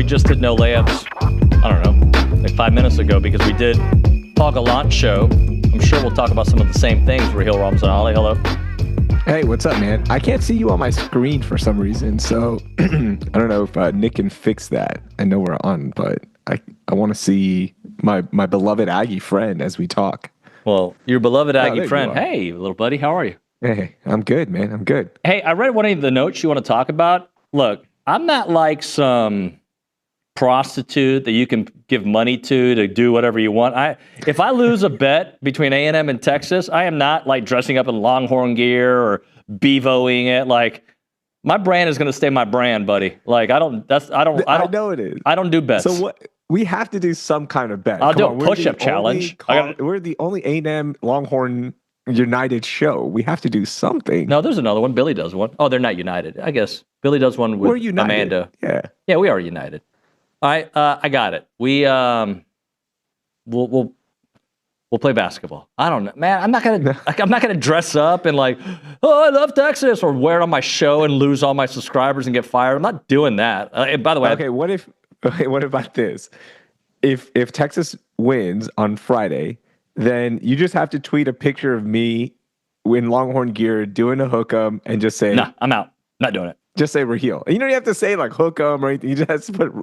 we just did No Layups, I don't know, like 5 minutes ago, because we did talk a launch show. I'm sure we'll talk about some of the same things. Raheel Ramzanali, hello. Hey, what's up, man? I can't see you on my screen for some reason, so I don't know if Nick can fix that. I know we're on, but I want to see my beloved Aggie friend as we talk. Well, your beloved Aggie friend. You are. Hey, little buddy, how are you? Hey, I'm good, man. I'm good. Hey, I read one of the notes you want to talk about. Look, I'm not like some prostitute that you can give money to do whatever you want. If I lose a bet between A&M and Texas, I am not like dressing up in Longhorn gear or bevoing it. Like, my brand is going to stay my brand, buddy. Like, I know it is. I don't do bets. So what? We have to do some kind of bet. I'll do a push-up challenge. We're the only A&M Longhorn United show. We have to do something. No, there's another one. Billy does one. Oh, they're not united, I guess. Billy does one with Amanda. Yeah, we are united. All right, I got it. We'll play basketball. I don't know, man. I'm not gonna dress up and like, oh, I love Texas, or wear it on my show and lose all my subscribers and get fired. I'm not doing that. By the way, okay. What about this? If Texas wins on Friday, then you just have to tweet a picture of me in Longhorn gear doing a hook 'em and just say, "Nah, I'm out. Not doing it." Just say Raheel. You don't have to say like hook 'em or anything. You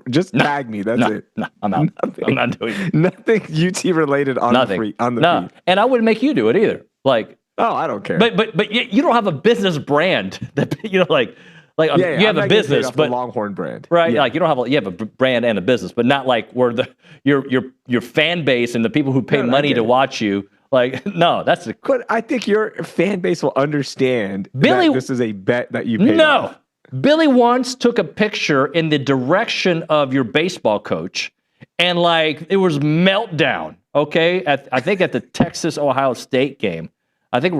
just tag me. That's it. No, I'm out. I'm not doing it. Nothing UT related on the feed. And I wouldn't make you do it either. Like, oh, I don't care. But you don't have a business brand that you have a business, but Longhorn brand, right? Yeah. Like you have a brand and a business, but not like where your fan base and the people who pay money to watch you. Like, no, But I think your fan base will understand that this is a bet that you paid off. Billy once took a picture in the direction of your baseball coach, and like it was meltdown. Okay, I think at the Texas-Ohio State game. I think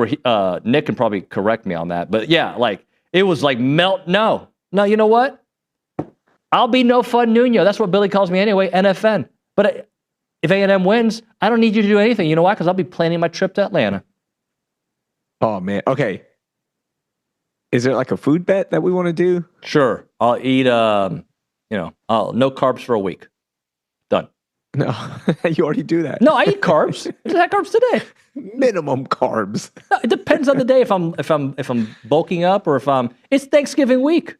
Nick can probably correct me on that, but yeah, like it was like No, you know what? I'll be no fun Nuño. That's what Billy calls me anyway. NFN. But if A&M wins, I don't need you to do anything. You know why? Because I'll be planning my trip to Atlanta. Oh man. Okay. Is there like a food bet that we want to do? Sure. I'll eat, no carbs for a week. Done. No, you already do that. No, I eat carbs. I just had carbs today. Minimum carbs. No, it depends on the day. If I'm bulking up or it's Thanksgiving week.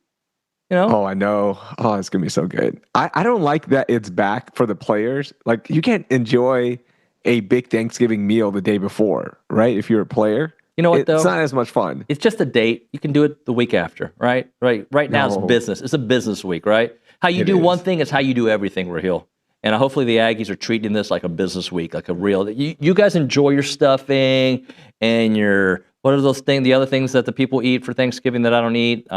You know? Oh, I know. Oh, it's gonna be so good. I don't like that it's back for the players. Like you can't enjoy a big Thanksgiving meal the day before, right? If you're a player. You know what, though? It's not as much fun. It's just a date. You can do it the week after, right? Right now it's business. It's a business week, right? How you do one thing is how you do everything, Raheel. And hopefully the Aggies are treating this like a business week, like a real. You guys enjoy your stuffing and what are those things? The other things that the people eat for Thanksgiving that I don't eat.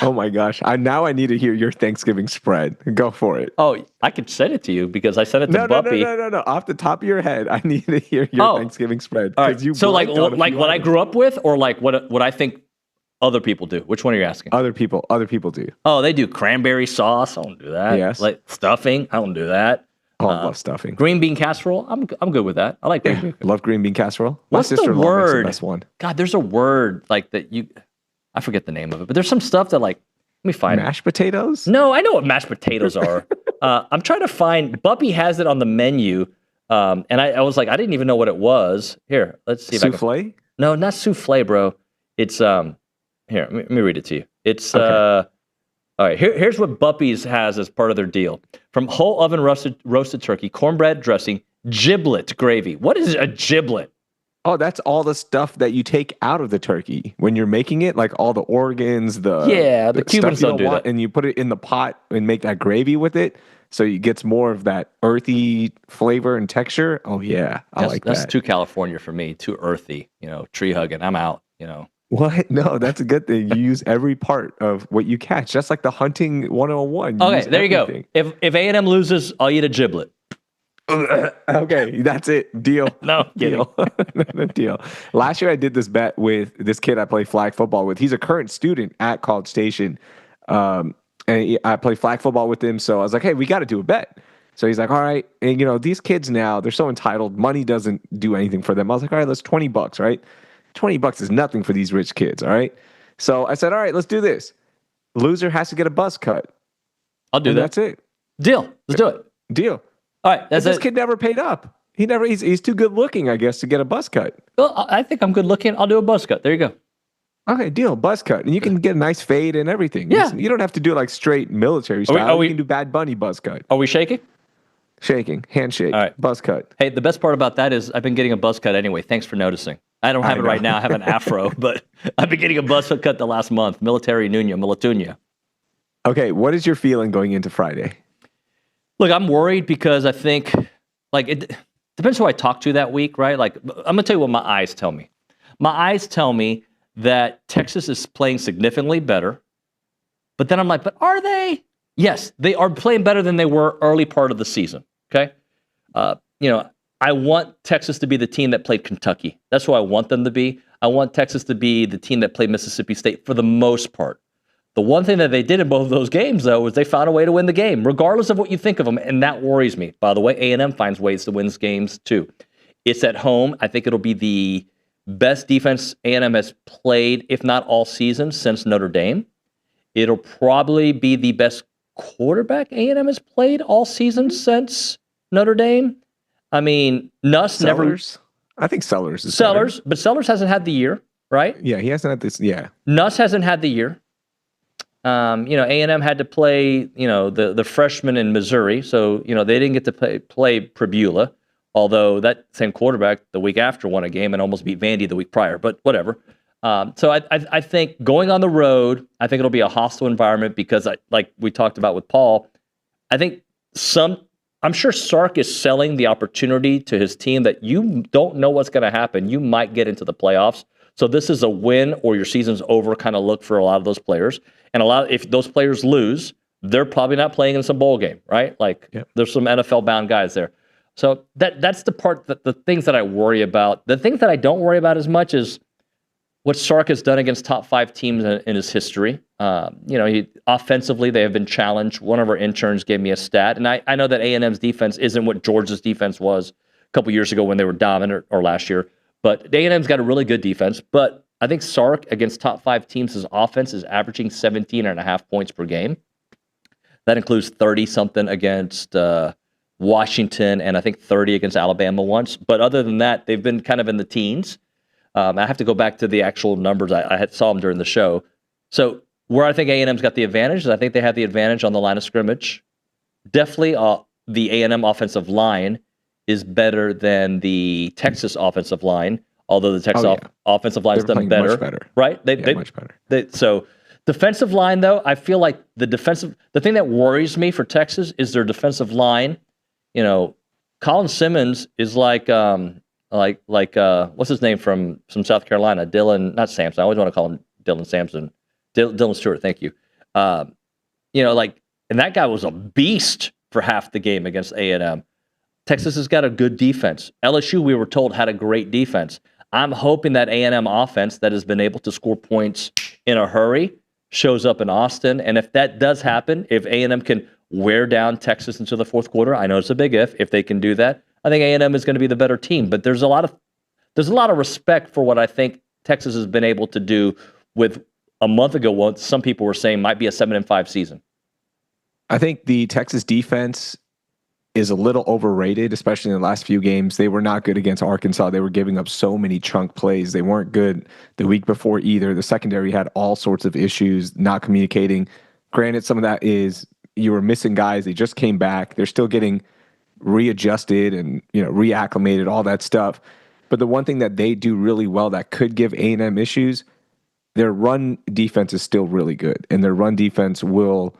Oh my gosh! Now I need to hear your Thanksgiving spread. Go for it. Oh, I could send it to you because I sent it to Buppy. No. Off the top of your head, I need to hear your Thanksgiving spread. All right. So like what I grew up with, or like what I think other people do. Which one are you asking? Other people do. Oh, they do cranberry sauce. I don't do that. Yes. Like stuffing. I don't do that. Oh, I love stuffing. Green bean casserole. I'm good with that. I like green bean. I love green bean casserole. What's My sister-in-law the word? Makes the best one. God, there's a word like that. I forget the name of it, but there's some stuff that like. Let me find mashed potatoes? No, I know what mashed potatoes are. I'm trying to find. Buppy has it on the menu, and I was like, I didn't even know what it was. Here, let's see. Souffle? No, not souffle, bro. It's here. Let me read it to you. It's all right. Here's what Buppy's has as part of their deal: from whole oven roasted turkey, cornbread dressing, giblet gravy. What is a giblet? Oh, that's all the stuff that you take out of the turkey when you're making it, like all the organs, the Cubans don't do that, and you put it in the pot and make that gravy with it, so it gets more of that earthy flavor and texture. Oh yeah, I like that. That's too California for me, too earthy. Tree hugging. I'm out. What? No, that's a good thing. You use every part of what you catch, just like the hunting 101. Okay, there you go. If A&M loses, I'll eat a giblet. Okay, that's it. Deal. No, deal. Deal. Last year I did this bet with this kid I play flag football with. He's a current student at College Station. And I play flag football with him. So I was like, hey, we got to do a bet. So he's like, all right. And these kids now, they're so entitled. Money doesn't do anything for them. I was like, all right, let's $20, right? $20 is nothing for these rich kids, all right? So I said, all right, let's do this. Loser has to get a buzz cut. I'll do and that. That's it. Deal. Let's do it. Deal. All right. That's This it. kid never paid up. He's too good looking, I guess, to get a buzz cut. Well, I think I'm good looking. I'll do a buzz cut. There you go. Okay, deal. Buzz cut. And you can get a nice fade and everything. Yeah. You don't have to do like straight military style. You can do Bad Bunny buzz cut. Are we shaking? Shaking, handshake, All right. buzz cut. Hey, the best part about that is I've been getting a buzz cut anyway. Thanks for noticing. I don't have it right now. I have an afro, but I've been getting a buzz cut the last month. Military Nuño. Okay, what is your feeling going into Friday? Look, I'm worried because I think, like, it depends who I talk to that week, right? Like, I'm going to tell you what my eyes tell me. My eyes tell me that Texas is playing significantly better. But then I'm like, but are they? Yes, they are playing better than they were early part of the season, okay? I want Texas to be the team that played Kentucky. That's who I want them to be. I want Texas to be the team that played Mississippi State for the most part. The one thing that they did in both of those games, though, was they found a way to win the game, regardless of what you think of them, and that worries me. By the way, A&M finds ways to win games, too. It's at home. I think it'll be the best defense A&M has played, if not all season, since Notre Dame. It'll probably be the best quarterback A&M has played all season since Notre Dame. I mean, Nuss never... I think Sellers is Sellers, but Sellers hasn't had the year, right? Yeah, he hasn't had this, yeah. Nuss hasn't had the year. A&M had to play, the freshman in Missouri, so, they didn't get to play Pribula, although that same quarterback the week after won a game and almost beat Vandy the week prior, but whatever. So I think going on the road, I think it'll be a hostile environment because, like we talked about with Paul, I think I'm sure Sark is selling the opportunity to his team that you don't know what's going to happen. You might get into the playoffs. So this is a win or your season's over kind of look for a lot of those players. And if those players lose, they're probably not playing in some bowl game, right? Like There's some NFL-bound guys there. So that's the part, the things that I worry about. The things that I don't worry about as much is what Sark has done against top 5 teams in his history. Offensively, they have been challenged. One of our interns gave me a stat, and I know that A&M's defense isn't what Georgia's defense was a couple years ago when they were dominant, or last year. But A&M's got a really good defense. But I think Sark against top 5 teams, his offense is averaging 17.5 points per game. That includes 30-something against Washington, and I think 30 against Alabama once. But other than that, they've been kind of in the teens. I have to go back to the actual numbers. I saw them during the show. So where I think A&M's got the advantage is I think they have the advantage on the line of scrimmage. Definitely the A&M offensive line is better than the Texas offensive line, although the Texas offensive line has done better. Right? Much better. So defensive line, though, I feel like the thing that worries me for Texas is their defensive line. Colin Simmons is like what's his name from South Carolina? Dylan, not Sampson. I always want to call him Dylan Sampson. Dylan Stewart, thank you. And that guy was a beast for half the game against A&M. Texas has got a good defense. LSU, we were told, had a great defense. I'm hoping that A&M offense that has been able to score points in a hurry shows up in Austin. And if that does happen, if A&M can wear down Texas into the fourth quarter, I know it's a big if they can do that, I think A&M is going to be the better team. But there's a lot of respect for what I think Texas has been able to do with a month ago what some people were saying might be a 7-5 season. I think the Texas defense is a little overrated, especially in the last few games. They were not good against Arkansas. They were giving up so many chunk plays. They weren't good the week before either. The secondary had all sorts of issues, not communicating. Granted, some of that is you were missing guys. They just came back. They're still getting readjusted and reacclimated, all that stuff. But the one thing that they do really well that could give A&M issues, their run defense is still really good. And their run defense will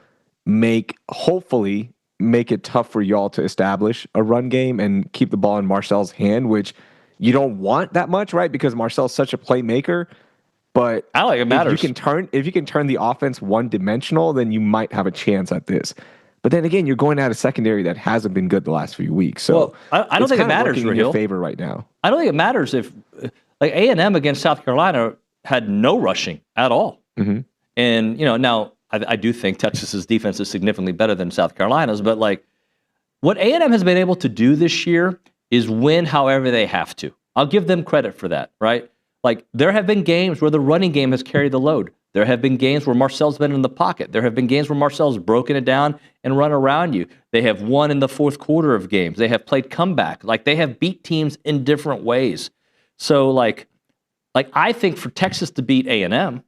hopefully make it tough for y'all to establish a run game and keep the ball in Marcel's hand, which you don't want that much, right? Because Marcel's such a playmaker. But I like it matters. If you can turn the offense one-dimensional, then you might have a chance at this. But then again, you're going at a secondary that hasn't been good the last few weeks. So I don't think it matters, in your favor right now. I don't think it matters if A&M against South Carolina had no rushing at all. Mm-hmm. And now I do think Texas's defense is significantly better than South Carolina's. But what A&M has been able to do this year is win however they have to. I'll give them credit for that, right? There have been games where the running game has carried the load. There have been games where Marcel's been in the pocket. There have been games where Marcel's broken it down and run around you. They have won in the fourth quarter of games. They have played comeback. Like, they have beat teams in different ways. So, like I think for Texas to beat A&M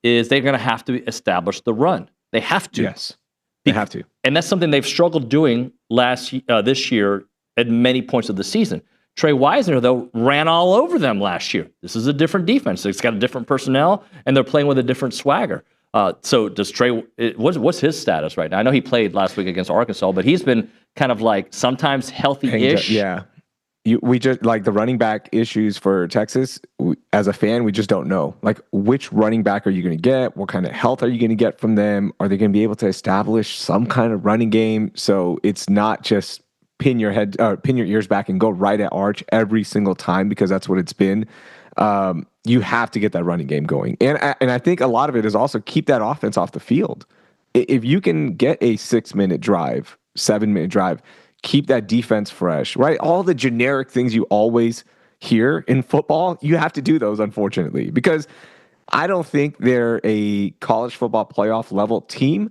is they're going to have to establish the run. They have to. Yes, they have to. And that's something they've struggled doing this year at many points of the season. Trey Wisner, though, ran all over them last year. This is a different defense. It's got a different personnel, and they're playing with a different swagger. So does Trey, what's his status right now? I know he played last week against Arkansas, but he's been kind of like sometimes healthy-ish. Yeah. We just, like, the running back issues for Texas, as a fan, we just don't know. Like, which running back are you going to get? What kind of health are you going to get from them? Are they going to be able to establish some kind of running game? So it's not just pin your ears back and go right at Arch every single time, because that's what it's been. You have to get that running game going. And I think a lot of it is also keep that offense off the field. If you can get a 6-minute drive, 7-minute drive, keep that defense fresh, right? All the generic things you always hear in football, you have to do those, unfortunately, because I don't think they're a college football playoff level team.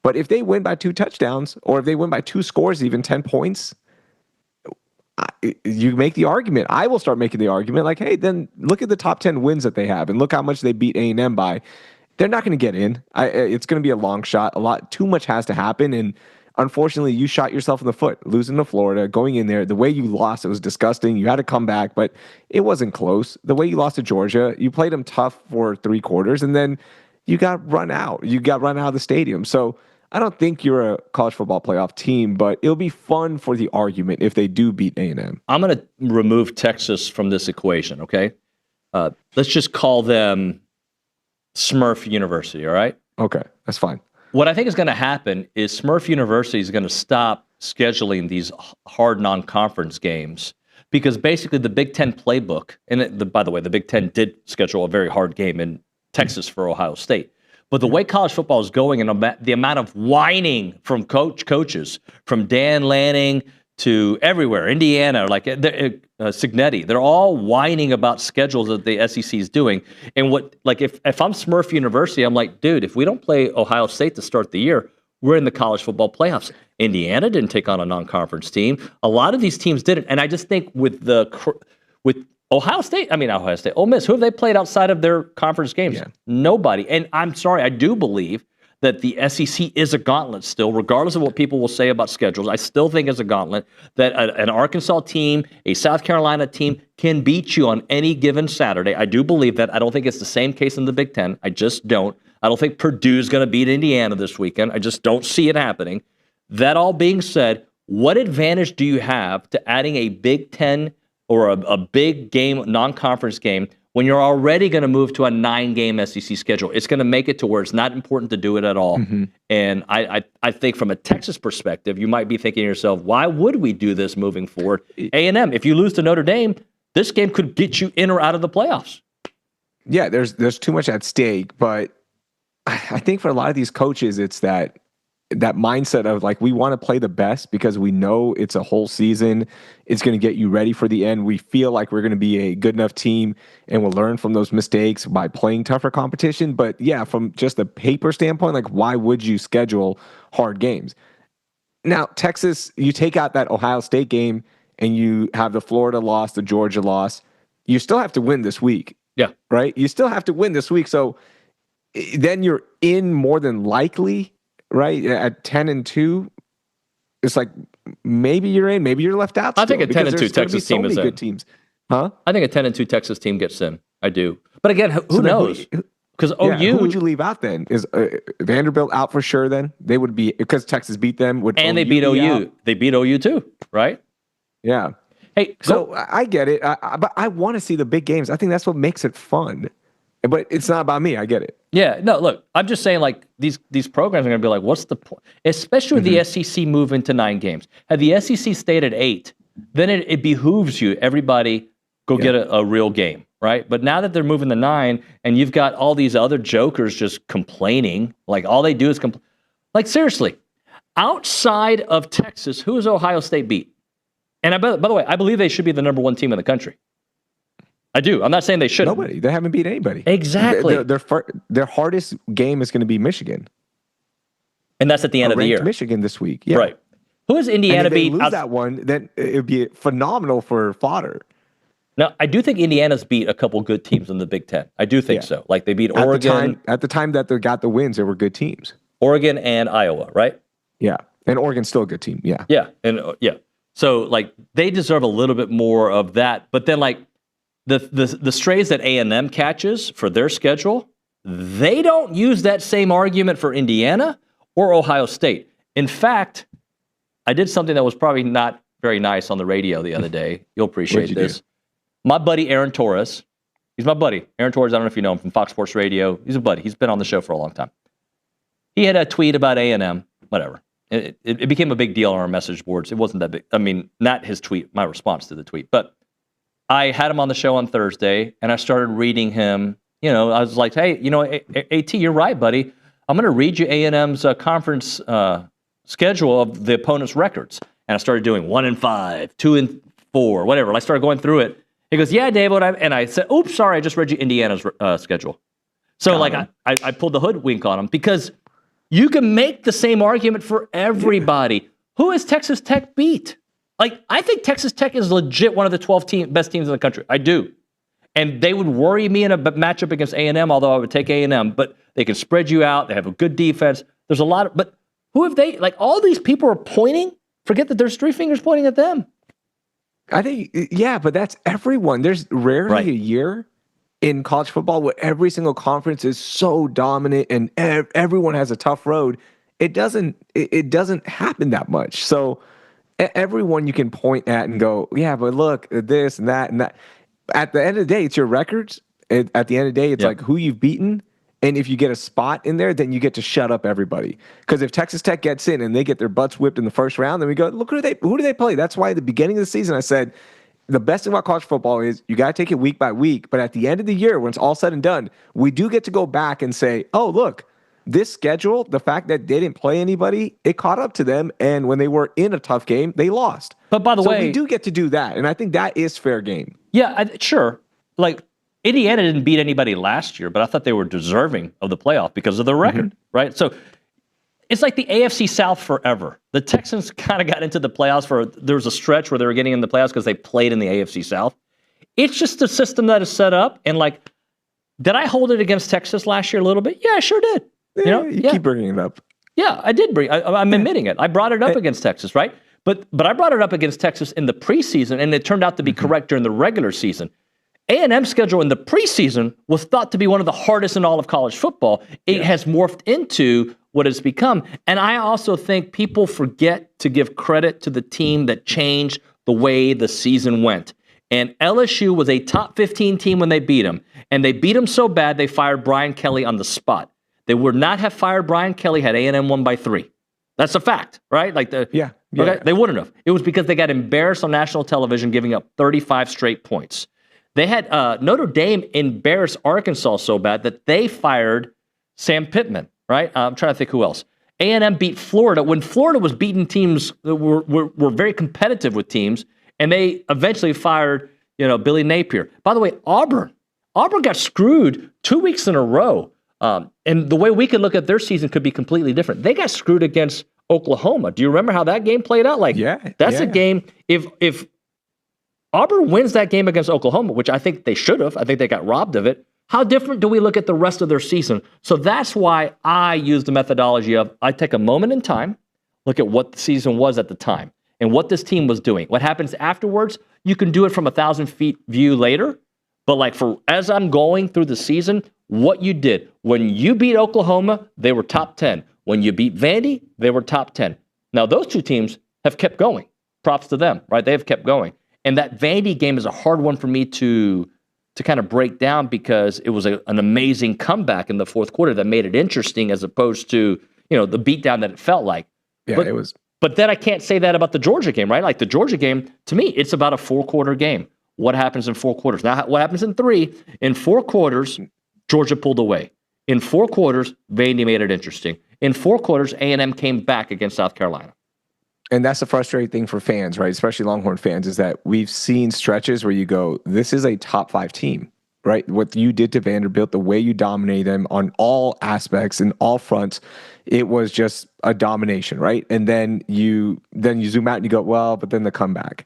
But if they win by 2 touchdowns, or if they win by 2 scores, even 10 points, you make the argument. I will start making the argument like, hey, then look at the top 10 wins that they have and look how much they beat A&M by. They're not going to get in. It's going to be a long shot. Too much has to happen. And unfortunately, you shot yourself in the foot, losing to Florida, going in there. The way you lost, it was disgusting. You had to come back, but it wasn't close. The way you lost to Georgia, you played them tough for 3 quarters, and then you got run out. You got run out of the stadium. So I don't think you're a college football playoff team, but it'll be fun for the argument if they do beat A&M. I'm going to remove Texas from this equation, okay? Let's just call them Smurf University, all right? Okay, that's fine. What I think is going to happen is Smurf University is going to stop scheduling these hard non-conference games, because basically the Big Ten playbook, and by the way, the Big Ten did schedule a very hard game in Texas for Ohio State. But the way college football is going, and the amount of whining from coaches, from Dan Lanning to everywhere, Indiana, like Cignetti, they're all whining about schedules that the SEC is doing. And if I'm Smurf University, I'm like, dude, if we don't play Ohio State to start the year, we're in the college football playoffs. Indiana didn't take on a non-conference team. A lot of these teams didn't. And I just think with Ohio State, Ole Miss, who have they played outside of their conference games? Yeah. Nobody. And I'm sorry, I do believe that the SEC is a gauntlet still, regardless of what people will say about schedules. I still think it's a gauntlet that an Arkansas team, a South Carolina team can beat you on any given Saturday. I do believe that. I don't think it's the same case in the Big Ten. I just don't. I don't think Purdue's going to beat Indiana this weekend. I just don't see it happening. That all being said, what advantage do you have to adding a Big Ten or a big game, non-conference game, when you're already going to move to a 9-game SEC schedule? It's going to make it to where it's not important to do it at all. Mm-hmm. And I think from a Texas perspective, you might be thinking to yourself, why would we do this moving forward? A&M, if you lose to Notre Dame, this game could get you in or out of the playoffs. Yeah, there's too much at stake. But I think for a lot of these coaches, it's that mindset of like, we want to play the best because we know it's a whole season. It's going to get you ready for the end. We feel like we're going to be a good enough team and we'll learn from those mistakes by playing tougher competition. But yeah, from just a paper standpoint, like, why would you schedule hard games? Now, Texas, you take out that Ohio State game and you have the Florida loss, the Georgia loss. You still have to win this week. Yeah. Right? You still have to win this week. So then you're in more than likely. Right at 10-2, it's like maybe you're in, maybe you're left out. I think a 10-2 Texas team is in. Good teams, huh? I think a 10-2 Texas team gets in. I do, but again, who knows? Because who would you leave out then? Is Vanderbilt out for sure? Then they would be, because Texas beat them. They beat OU. They beat OU too, right? Yeah. Hey, so I get it, but I want to see the big games. I think that's what makes it fun. But it's not about me. I get it. Yeah, no, look, I'm just saying, like, these programs are going to be like, what's the point? Especially with the SEC moving to 9 games. Had the SEC stayed at 8, then it behooves you, everybody, go get a real game, right? But now that they're moving to 9, and you've got all these other jokers just complaining, like, all they do is complain. Like, seriously, outside of Texas, who has Ohio State beat? And by the way, I believe they should be the number 1 team in the country. I do. I'm not saying they shouldn't. Nobody. They haven't beat anybody. Exactly. Their hardest game is going to be Michigan. And that's at the end of the year. Michigan this week. Yeah. Right. Who has Indiana and if beat? They lose that one, then it would be phenomenal for fodder. Now, I do think Indiana's beat a couple good teams in the Big Ten. I do think so. Like they beat Oregon. At the time that they got the wins, they were good teams. Oregon and Iowa, right? Yeah. And Oregon's still a good team. Yeah. Yeah. And So like they deserve a little bit more of that. But then like the strays that A&M catches for their schedule, they don't use that same argument for Indiana or Ohio State. In fact, I did something that was probably not very nice on the radio the other day. You'll appreciate this. Do? My buddy Aaron Torres, he's my buddy. Aaron Torres, I don't know if you know him from Fox Sports Radio. He's a buddy. He's been on the show for a long time. He had a tweet about A&M, whatever. It became a big deal on our message boards. It wasn't that big. I mean, not his tweet, my response to the tweet. But I had him on the show on Thursday, and I started reading him. You know, I was like, hey, you know, AT, you're right, buddy. I'm going to read you A&M's conference schedule of the opponent's records. And I started doing 1-5, 2-4, whatever. And I started going through it. He goes, yeah, Dave. And I said, oops, sorry, I just read you Indiana's schedule. So I pulled the hoodwink on him because you can make the same argument for everybody. Yeah. Who has Texas Tech beat? Like, I think Texas Tech is legit one of the 12 best teams in the country. I do. And they would worry me in a matchup against A&M, although I would take A&M. But they can spread you out. They have a good defense. There's a lot of, but who have they, like all these people are pointing. Forget that there's three fingers pointing at them. I think, yeah, but that's everyone. There's rarely a year in college football where every single conference is so dominant and everyone has a tough road. It doesn't happen that much. So everyone you can point at and go, yeah, but look at this and that and that. At the end of the day, it's your records. At the end of the day, it's like who you've beaten. And if you get a spot in there, then you get to shut up everybody. Because if Texas Tech gets in and they get their butts whipped in the first round, then we go, look, who do they play? That's why at the beginning of the season I said, the best thing about college football is you got to take it week by week. But at the end of the year, when it's all said and done, we do get to go back and say, oh, look, this schedule, the fact that they didn't play anybody, it caught up to them. And when they were in a tough game, they lost. But by the way, we do get to do that. And I think that is fair game. Yeah, sure. Like, Indiana didn't beat anybody last year, but I thought they were deserving of the playoff because of the record, right? So it's like the AFC South forever. The Texans kind of got into the playoffs there was a stretch where they were getting in the playoffs because they played in the AFC South. It's just a system that is set up. And like, did I hold it against Texas last year a little bit? Yeah, I sure did. You keep bringing it up. Yeah, I did I'm admitting it. I brought it up against Texas, right? But I brought it up against Texas in the preseason, and it turned out to be correct during the regular season. A&M's schedule in the preseason was thought to be one of the hardest in all of college football. It has morphed into what it's become. And I also think people forget to give credit to the team that changed the way the season went. And LSU was a top 15 team when they beat them. And they beat them so bad, they fired Brian Kelly on the spot. They would not have fired Brian Kelly had A&M won by 3. That's a fact, right? Like okay, they wouldn't have. It was because they got embarrassed on national television, giving up 35 straight points. They had Notre Dame embarrass Arkansas so bad that they fired Sam Pittman, right? I'm trying to think who else. A&M beat Florida when Florida was beating teams that were very competitive with teams, and they eventually fired, Billy Napier. By the way, Auburn got screwed 2 weeks in a row. And the way we could look at their season could be completely different. They got screwed against Oklahoma. Do you remember how that game played out? Like, that's a game. If Auburn wins that game against Oklahoma, which I think they should have, I think they got robbed of it. How different do we look at the rest of their season? So that's why I use the methodology of I take a moment in time, look at what the season was at the time and what this team was doing. What happens afterwards, you can do it from 1,000 feet view later. But like as I'm going through the season, what you did. When you beat Oklahoma, they were top 10. When you beat Vandy, they were top 10. Now, those two teams have kept going. Props to them, right? They have kept going. And that Vandy game is a hard one for me to kind of break down because it was an amazing comeback in the fourth quarter that made it interesting as opposed to, the beatdown that it felt like. Yeah, it was. But then I can't say that about the Georgia game, right? Like the Georgia game, to me, it's about a 4-quarter game. What happens in 4 quarters? Now, what happens in 3? In 4 quarters, Georgia pulled away. In 4 quarters, Vandy made it interesting. In 4 quarters, A&M came back against South Carolina. And that's the frustrating thing for fans, right? Especially Longhorn fans, is that we've seen stretches where you go, this is a top 5 team, right? What you did to Vanderbilt, the way you dominated them on all aspects and all fronts, it was just a domination, right? And then you zoom out and you go, well, but then the comeback.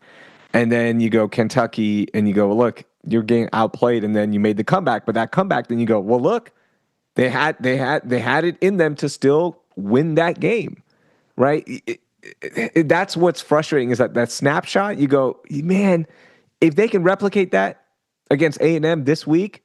And then you go Kentucky and you go, well, look, you're getting outplayed, and then you made the comeback. But that comeback, then you go, well, look, they had it in them to still win that game, right? That's what's frustrating, is that snapshot. You go, man, if they can replicate that against A&M this week,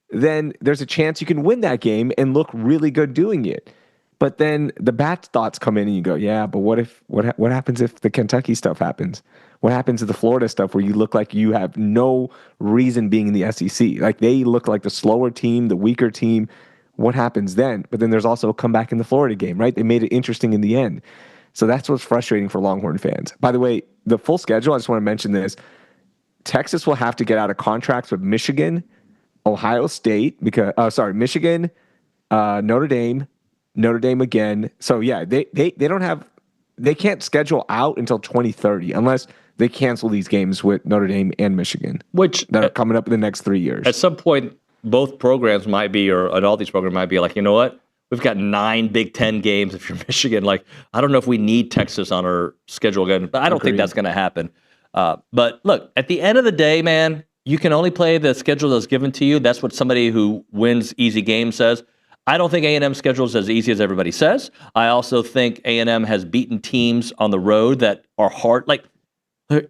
then there's a chance you can win that game and look really good doing it. But then the bad thoughts come in and you go, yeah, but what happens if the Kentucky stuff happens? What happens to the Florida stuff where you look like you have no reason being in the SEC? Like, they look like the slower team, the weaker team. What happens then? But then there's also a comeback in the Florida game, right? They made it interesting in the end. So that's what's frustrating for Longhorn fans. By the way, the full schedule, I just want to mention this. Texas will have to get out of contracts with Michigan, Ohio State, Michigan, Notre Dame again. So yeah, they can't schedule out until 2030 unless they cancel these games with Notre Dame and Michigan, which that are coming up in the next 3 years. At some point, both programs might be, and all these programs might be like, you know what? We've got 9 Big Ten games. If you're Michigan, like, I don't know if we need Texas on our schedule again, but I don't think that's going to happen. But look, at the end of the day, man, you can only play the schedule that's given to you. That's what somebody who wins easy games says. I don't think A&M's schedule is as easy as everybody says. I also think A&M has beaten teams on the road that are hard. Like,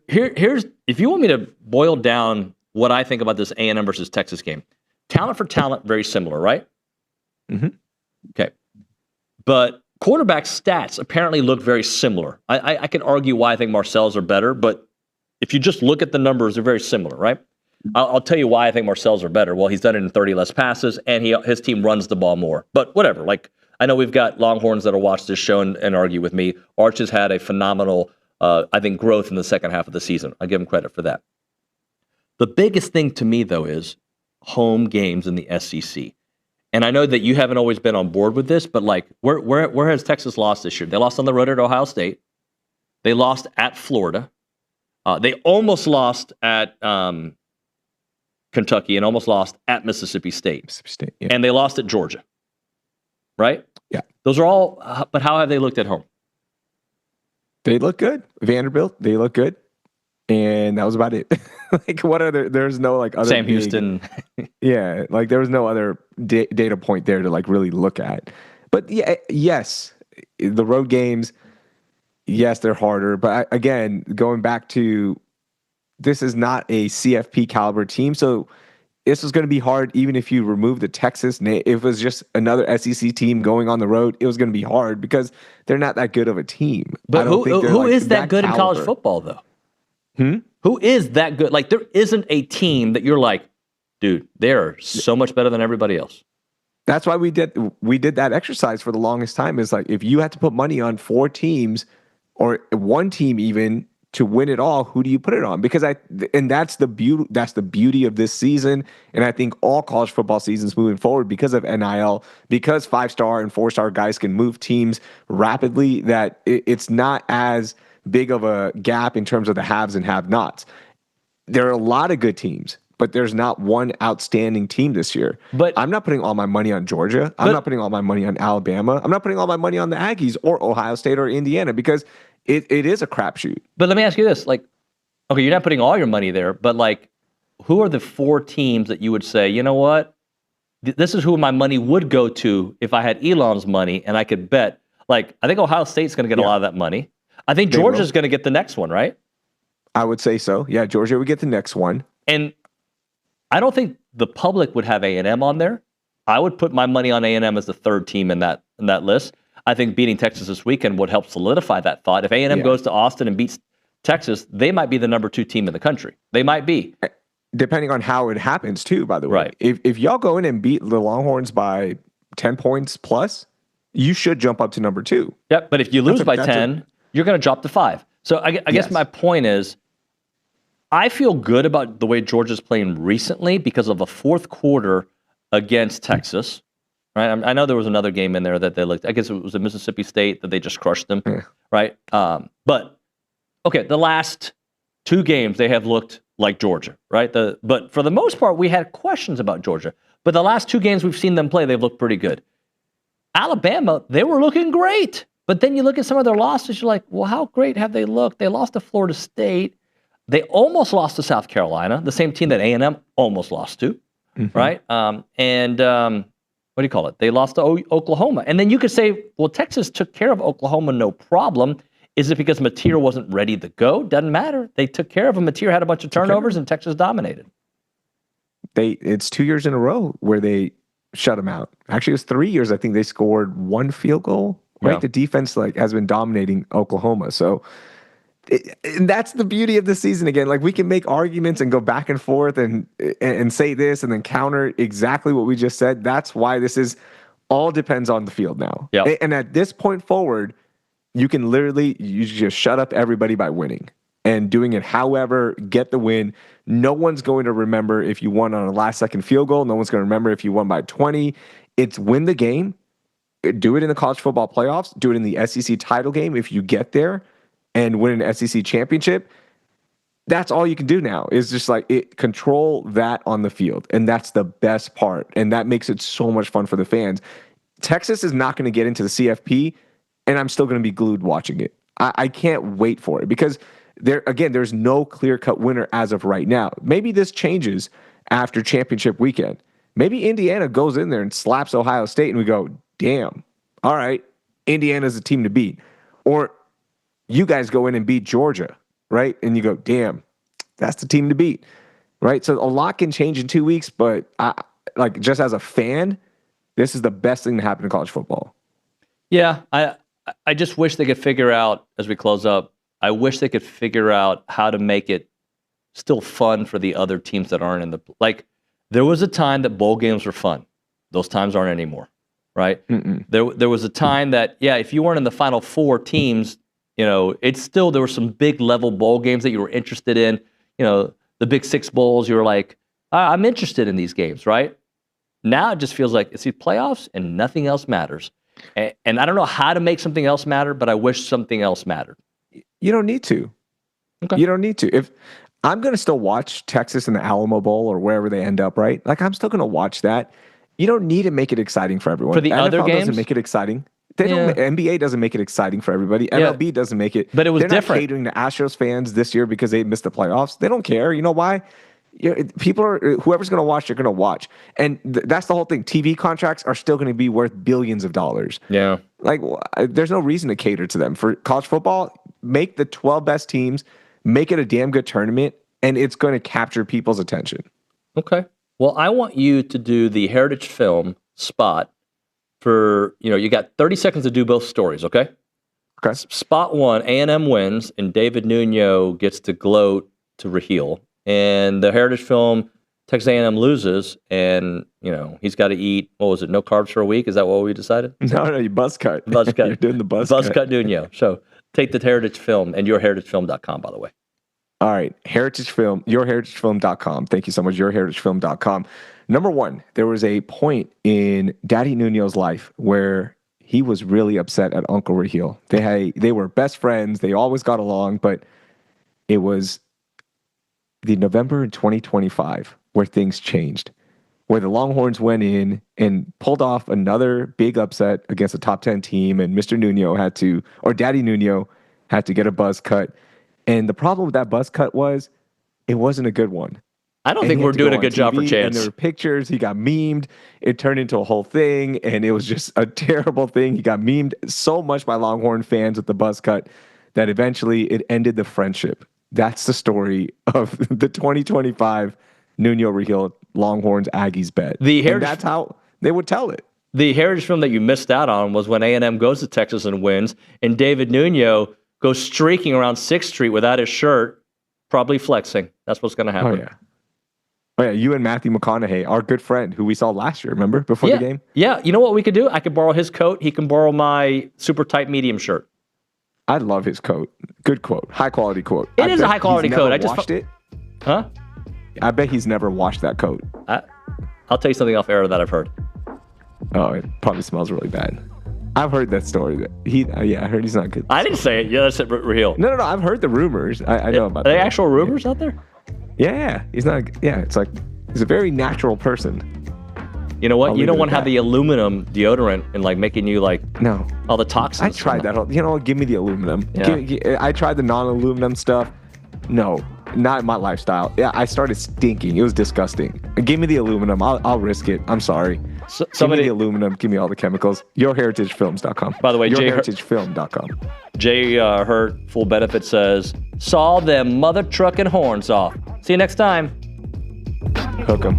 here's if you want me to boil down what I think about this A&M versus Texas game. Talent for talent, very similar, right? Mm-hmm. Okay. But quarterback stats apparently look very similar. I can argue why I think Marcel's are better, but if you just look at the numbers, they're very similar, right? I'll tell you why I think Marcel's are better. Well, he's done it in 30 less passes, and his team runs the ball more. But whatever. Like, I know we've got Longhorns that'll watch this show and argue with me. Arch has had a phenomenal, I think, growth in the second half of the season. I give him credit for that. The biggest thing to me, though, is home games in the SEC. And I know that you haven't always been on board with this, but like, where has Texas lost this year? They lost on the road at Ohio State. They lost at Florida. They almost lost at Kentucky and almost lost at Mississippi State. Yeah. And they lost at Georgia. Right? Yeah. Those are all, but how have they looked at home? They look good. Vanderbilt, they look good. And that was about it. Like, what other, there's no like other. Sam Houston. Yeah. Like, there was no other data point there to like really look at. But yeah, yes, the road games, yes, they're harder. But again, going back to, this is not a CFP caliber team. So this was going to be hard even if you remove the Texas name. If it was just another SEC team going on the road, it was going to be hard because they're not that good of a team. But who is that good in college football, though? Who is that good? Like, there isn't a team that you're like, dude, they're so much better than everybody else. That's why we did that exercise for the longest time. Is like, if you had to put money on 4 teams or one team even to win it all, who do you put it on? Because that's the beauty of this season, and I think all college football seasons moving forward, because of NIL, because 5-star and 4-star guys can move teams rapidly, that it's not as big of a gap in terms of the haves and have-nots. There are a lot of good teams, but there's not one outstanding team this year. But I'm not putting all my money on Georgia. I'm not putting all my money on Alabama. I'm not putting all my money on the Aggies or Ohio State or Indiana, because it is a crapshoot. But let me ask you this. Like, okay, you're not putting all your money there, but like, who are the 4 teams that you would say, you know what? This is who my money would go to if I had Elon's money and I could bet. Like, I think Ohio State's going to get a lot of that money. I think Georgia's going to get the next one, right? I would say so. Yeah, Georgia would get the next one. And I don't think the public would have A&M on there. I would put my money on A&M as the 3rd team in that list. I think beating Texas this weekend would help solidify that thought. If A&M goes to Austin and beats Texas, they might be the number 2 team in the country. They might be. Depending on how it happens, too, by the way. Right. If y'all go in and beat the Longhorns by 10 points plus, you should jump up to number 2. Yep, but if you lose by 10, you're going to drop to 5. So I guess my point is, I feel good about the way Georgia's playing recently because of a 4th quarter against Texas. Right? I know there was another game in there that they looked. I guess it was at Mississippi State that they just crushed them. Right? But okay, the last 2 games they have looked like Georgia, right? But for the most part, we had questions about Georgia. But the last 2 games we've seen them play, they've looked pretty good. Alabama, they were looking great. But then you look at some of their losses, you're like, well, how great have they looked? They lost to Florida State. They almost lost to South Carolina, the same team that A&M almost lost to, right? What do you call it? They lost to Oklahoma. And then you could say, well, Texas took care of Oklahoma, no problem. Is it because Mateer wasn't ready to go? Doesn't matter. They took care of him. Mateer had a bunch of turnovers, and Texas dominated. It's 2 years in a row where they shut him out. Actually, it was 3 years. I think they scored 1 field goal. Right, yeah. The defense has been dominating Oklahoma. So and that's the beauty of the season. Again, we can make arguments and go back and forth and say this and then counter exactly what we just said. That's why this is all depends on the field now. Yep. And at this point forward, you can you just shut up everybody by winning and doing it. However, get the win. No one's going to remember if you won on a last-second field goal. No one's going to remember if you won by 20. It's win the game. Do it in the college football playoffs. Do it in the SEC title game if you get there and win an SEC championship. That's all you can do now is just control that on the field. And that's the best part. And that makes it so much fun for the fans. Texas is not going to get into the CFP, and I'm still going to be glued watching it. I can't wait for it because there's no clear-cut winner as of right now. Maybe this changes after championship weekend. Maybe Indiana goes in there and slaps Ohio State and we go, damn, all right, Indiana's a team to beat. Or you guys go in and beat Georgia, right? And you go, damn, that's the team to beat, right? So a lot can change in 2 weeks, but just as a fan, this is the best thing to happen in college football. Yeah, I just wish they could figure out, as we close up, I wish they could figure out how to make it still fun for the other teams that aren't in the, there was a time that bowl games were fun. Those times aren't anymore. Right? There was a time that, if you weren't in the Final Four teams, it's still, there were some big level bowl games that you were interested in. The Big Six bowls, you were like, I'm interested in these games, right? Now it just feels like it's the playoffs and nothing else matters. And I don't know how to make something else matter, but I wish something else mattered. You don't need to. Okay. You don't need to. If I'm going to still watch Texas in the Alamo Bowl or wherever they end up, right? I'm still going to watch that. You don't need to make it exciting for everyone. For the other games? Doesn't make it exciting. NBA doesn't make it exciting for everybody. MLB doesn't make it. But it was different. They're not catering to Astros fans this year because they missed the playoffs. They don't care. You know why? Whoever's going to watch, they're going to watch. And that's the whole thing. TV contracts are still going to be worth billions of dollars. Yeah. There's no reason to cater to them. For college football, make the 12 best teams, make it a damn good tournament, and it's going to capture people's attention. Okay. Well, I want you to do the Heritage Film spot for, you got 30 seconds to do both stories, okay? Okay. Spot 1, A&M wins, and David Nuño gets to gloat to Raheel. And the Heritage Film, Texas A&M loses, and, he's got to eat, no carbs for a week? Is that what we decided? No, you buzz cut. Buzz cut. You're doing the buzz cut. Buzz cut Nuño. So take the Heritage Film, and yourheritagefilm.com, by the way. All right, Heritage Film, yourheritagefilm.com. Thank you so much, yourheritagefilm.com. Number 1, there was a point in Daddy Nuño's life where he was really upset at Uncle Raheel. They were best friends. They always got along, but it was the November in 2025 where things changed, where the Longhorns went in and pulled off another big upset against a top 10 team, and Daddy Nuño had to get a buzz cut. And the problem with that buzz cut was it wasn't a good one. I don't think we're doing a good job for Chance. And there were pictures. He got memed. It turned into a whole thing, and it was just a terrible thing. He got memed so much by Longhorn fans with the buzz cut that eventually it ended the friendship. That's the story of the 2025 Nuño Raheel Longhorns Aggies bet. And that's how they would tell it. The Heritage Film that you missed out on was when A&M goes to Texas and wins, and David Nuño goes streaking around 6th Street without his shirt, probably flexing. That's what's going to happen. Oh, yeah. You and Matthew McConaughey, our good friend, who we saw last year, remember, before the game? Yeah. You know what we could do? I could borrow his coat. He can borrow my super tight medium shirt. I love his coat. Good quote. High quality quote. It is a high quality coat. I just watched it. Huh? I bet he's never washed that coat. I'll tell you something off air that I've heard. Oh, it probably smells really bad. I've heard that story. Yeah, I heard he's not good. I didn't say it. Yeah, that's it, Raheel. No. I've heard the rumors. I know about Are they that. actual rumors out there? Yeah. He's not. Yeah, it's like he's a very natural person. You know what? I'll You leave don't it want at to have that. the aluminum deodorant and like making you like No. all the toxins. I tried that whole. You know, give me the aluminum. Yeah. I tried the non-aluminum stuff. No, not my lifestyle. Yeah, I started stinking. It was disgusting. Give me the aluminum. I'll risk it. I'm sorry. Give me the aluminum. Give me all the chemicals. YourHeritageFilms.com. By the way, YourHeritageFilm.com. Jay Hurt, full benefit, says, saw them mother trucking horns off. See you next time. Hook 'em.